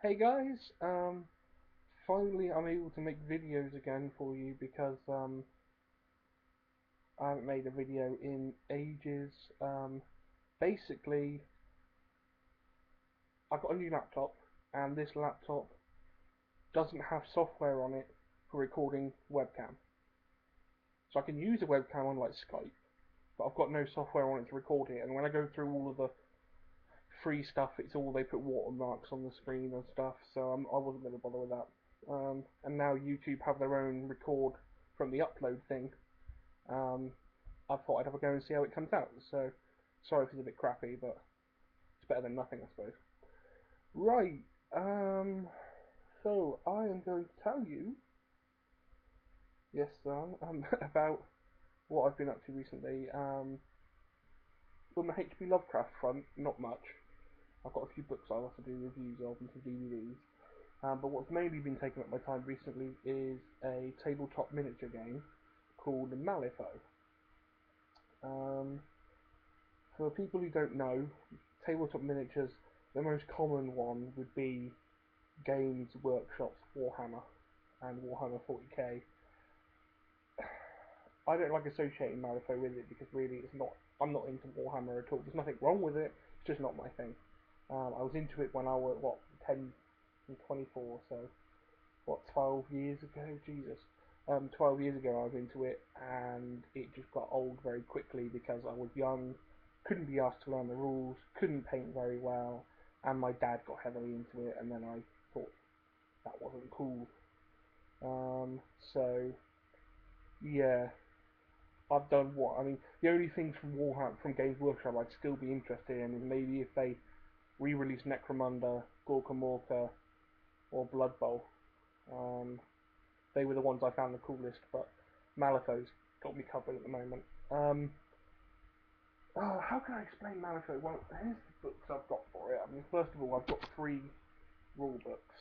Hey guys, finally I'm able to make videos again for you because I haven't made a video in ages. Basically, I got a new laptop and this laptop doesn't have software on it for recording webcam. So I can use a webcam on like Skype, but I've got no software on it to record it. And when I go through all of the free stuff, it's all they put watermarks on the screen and stuff. So I wasn't going to bother with that. And now YouTube have their own record from the upload thing. Um, I thought I'd have a go and see how it comes out. So, sorry if it's a bit crappy, but it's better than nothing, I suppose. Right. Um, so I am going to tell you, yes, son, about what I've been up to recently. On the HP Lovecraft front, not much. I've got a few books I want to do reviews of and some DVDs. But what's mainly been taking up my time recently is a tabletop miniature game called Malifaux. Um, For people who don't know, tabletop miniatures, the most common one would be Games Workshop's Warhammer and Warhammer 40k. I don't like associating Malifaux with it because really it's not. I'm not into Warhammer at all. There's nothing wrong with it. It's just not my thing. I was into it when I was 10 and 24, so 12 years ago? Jesus. 12 years ago I was into it, and it just got old very quickly because I was young, couldn't be asked to learn the rules, couldn't paint very well, and my dad got heavily into it, and then I thought that wasn't cool. Um, so yeah, I've done what I mean. The only things from Warhammer from Games Workshop I'd still be interested in is maybe if they re-release Necromunda, Gorka Morka, or Blood Bowl. Um, they were the ones I found the coolest, but Malifaux's got me covered at the moment. How can I explain Malifaux? Well, here's the books I've got for it. I mean, first of all, I've got three rule books.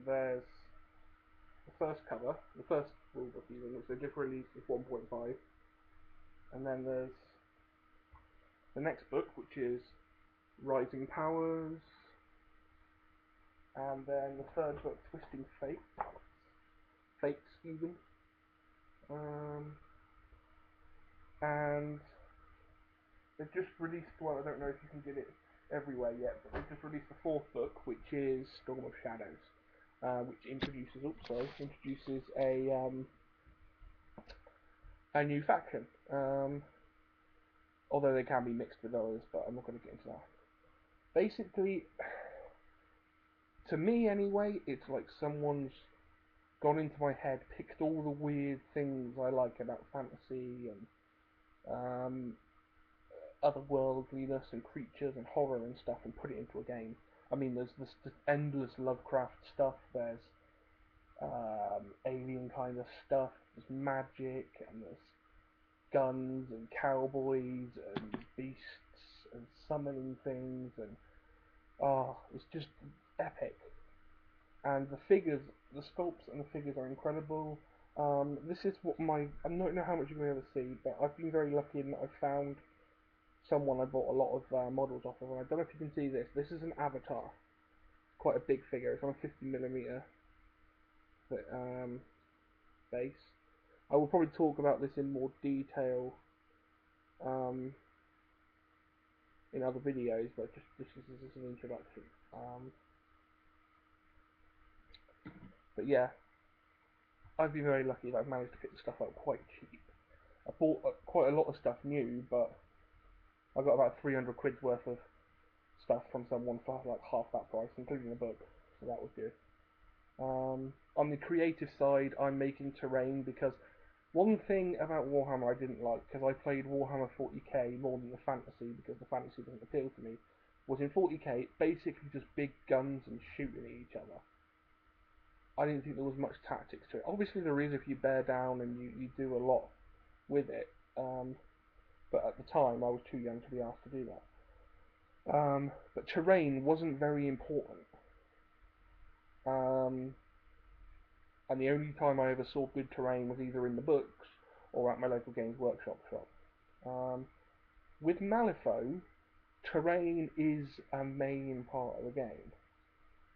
There's the first cover, the first rule book even, which they just released is 1.5, and then there's the next book, which is Rising Powers, and then the third book, Twisting Fate. Fate, excuse me. And they've just released, well, I don't know if you can get it everywhere yet, but they've just released the fourth book, which is Storm of Shadows, which introduces a new faction. Although they can be mixed with others, but I'm not going to get into that. Basically, to me anyway, it's like someone's gone into my head, picked all the weird things I like about fantasy and otherworldliness and creatures and horror and stuff and put it into a game. I mean, there's this endless Lovecraft stuff. There's alien kind of stuff. There's magic and there's guns and cowboys and beasts and summoning things and it's just epic. And the figures, the sculpts and the figures are incredible. This is what I don't know how much you're going to see, but I've been very lucky in that I've found someone I bought a lot of models off of, and I don't know if you can see this. This is an avatar, quite a big figure. It's on a 50mm base. I will probably talk about this in more detail um, in other videos, but just this is an introduction. But yeah, I've been very lucky that I've managed to pick the stuff up quite cheap. I bought quite a lot of stuff new, but I got about 300 quid's worth of stuff from someone for like half that price, including the book, so that was good. On the creative side, I'm making terrain because one thing about Warhammer I didn't like, because I played Warhammer 40k more than the fantasy, because the fantasy doesn't appeal to me, was in 40k it's basically just big guns and shooting at each other. I didn't think there was much tactics to it. Obviously there is if you bear down and you do a lot with it, but at the time I was too young to be asked to do that. But terrain wasn't very important. Um, and the only time I ever saw good terrain was either in the books or at my local Games Workshop shop. With Malifaux, terrain is a main part of the game.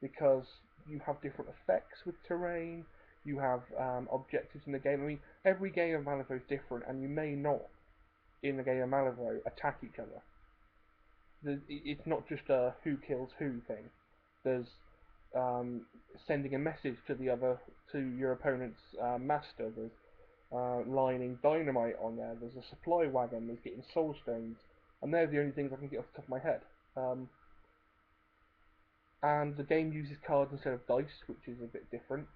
because you have different effects with terrain. You have objectives in the game. I mean, every game of Malifaux is different, and you may not, in the game of Malifaux, attack each other. It's not just a who kills who thing. There's sending a message to your opponent's master. There's lining dynamite on there. There's a supply wagon. There's getting soul stones, and they're the only things I can get off the top of my head. And the game uses cards instead of dice, which is a bit different.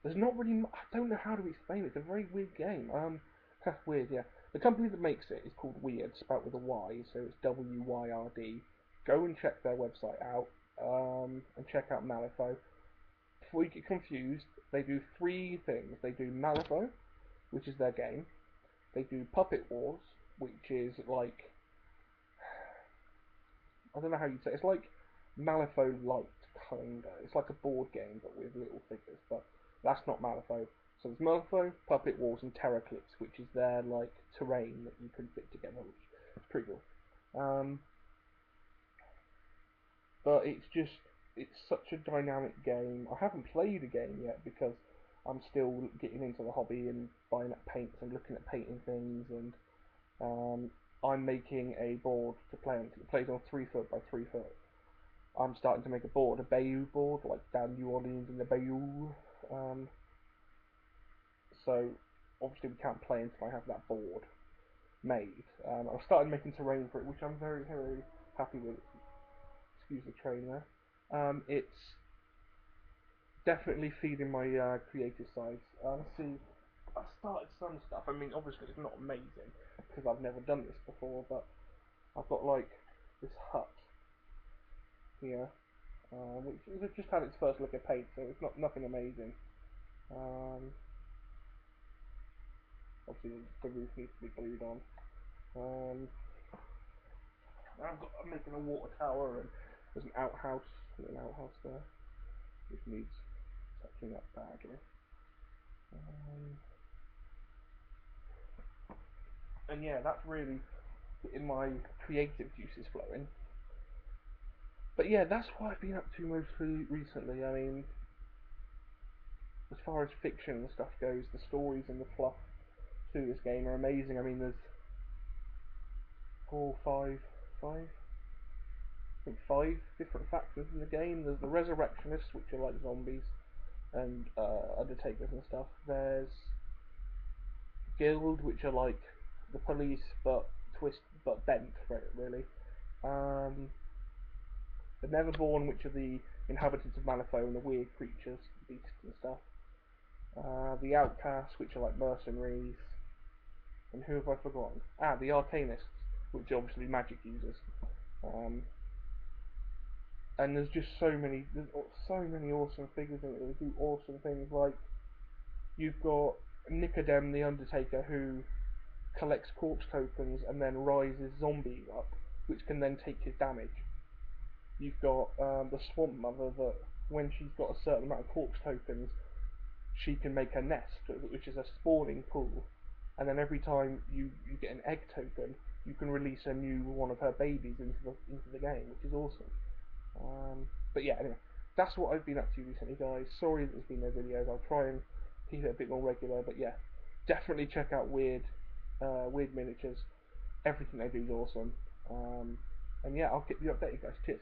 There's not really. I don't know how to explain it. It's a very weird game. Weird, yeah. The company that makes it is called Weird, spelled with a Y, so it's WYRD. Go and check their website out, and check out Malifaux. Before you get confused, they do three things. They do Malifaux, which is their game. They do Puppet Wars, which is like, I don't know how you'd say it. It's like Malifaux Light, kinda. It's like a board game, but with little figures, but that's not Malifaux. So there's Malifaux, Puppet Wars, and Terraclips, which is their like terrain that you can fit together, which is pretty cool. But it's such a dynamic game. I haven't played a game yet because I'm still getting into the hobby and buying up paints and looking at painting things, and I'm making a board to play on. It plays on 3 foot by 3 foot. I'm starting to make a board, a Bayou board, like down New Orleans in the Bayou. So obviously we can't play until I have that board made. I've started making terrain for it, which I'm very, very happy with. Excuse the train there. It's definitely feeding my creative side. See, I started some stuff. I mean, obviously it's not amazing because I've never done this before, but I've got like this hut here, which has just had its first look at paint, so it's not nothing amazing. Obviously the roof needs to be glued on. I'm making a water tower, and there's an outhouse there, which needs touching up badly. And yeah, that's really getting my creative juices flowing. But yeah, that's what I've been up to mostly recently. I mean, as far as fiction and stuff goes, the stories and the fluff to this game are amazing. I mean, there's I think five different factions in the game. There's the Resurrectionists, which are like zombies and Undertakers and stuff. There's Guild, which are like the police but bent for it really. Um, the Neverborn, which are the inhabitants of Malifaux and the weird creatures, beasts and stuff. The Outcasts, which are like mercenaries. And who have I forgotten? The Arcanists, which are obviously magic users. Um, and there's so many awesome figures in it that do awesome things. Like you've got Nicodem the Undertaker, who collects corpse tokens and then rises zombies up, which can then take his damage. You've got the Swamp Mother that, when she's got a certain amount of corpse tokens, she can make a nest, which is a spawning pool. And then every time you get an egg token, you can release a new one of her babies into the game, which is awesome. But yeah, anyway, that's what I've been up to recently, guys. Sorry that there's been no videos. I'll try and keep it a bit more regular. But yeah, definitely check out Weird Miniatures. Everything they do is awesome. And yeah, I'll keep you updated, guys. Cheers.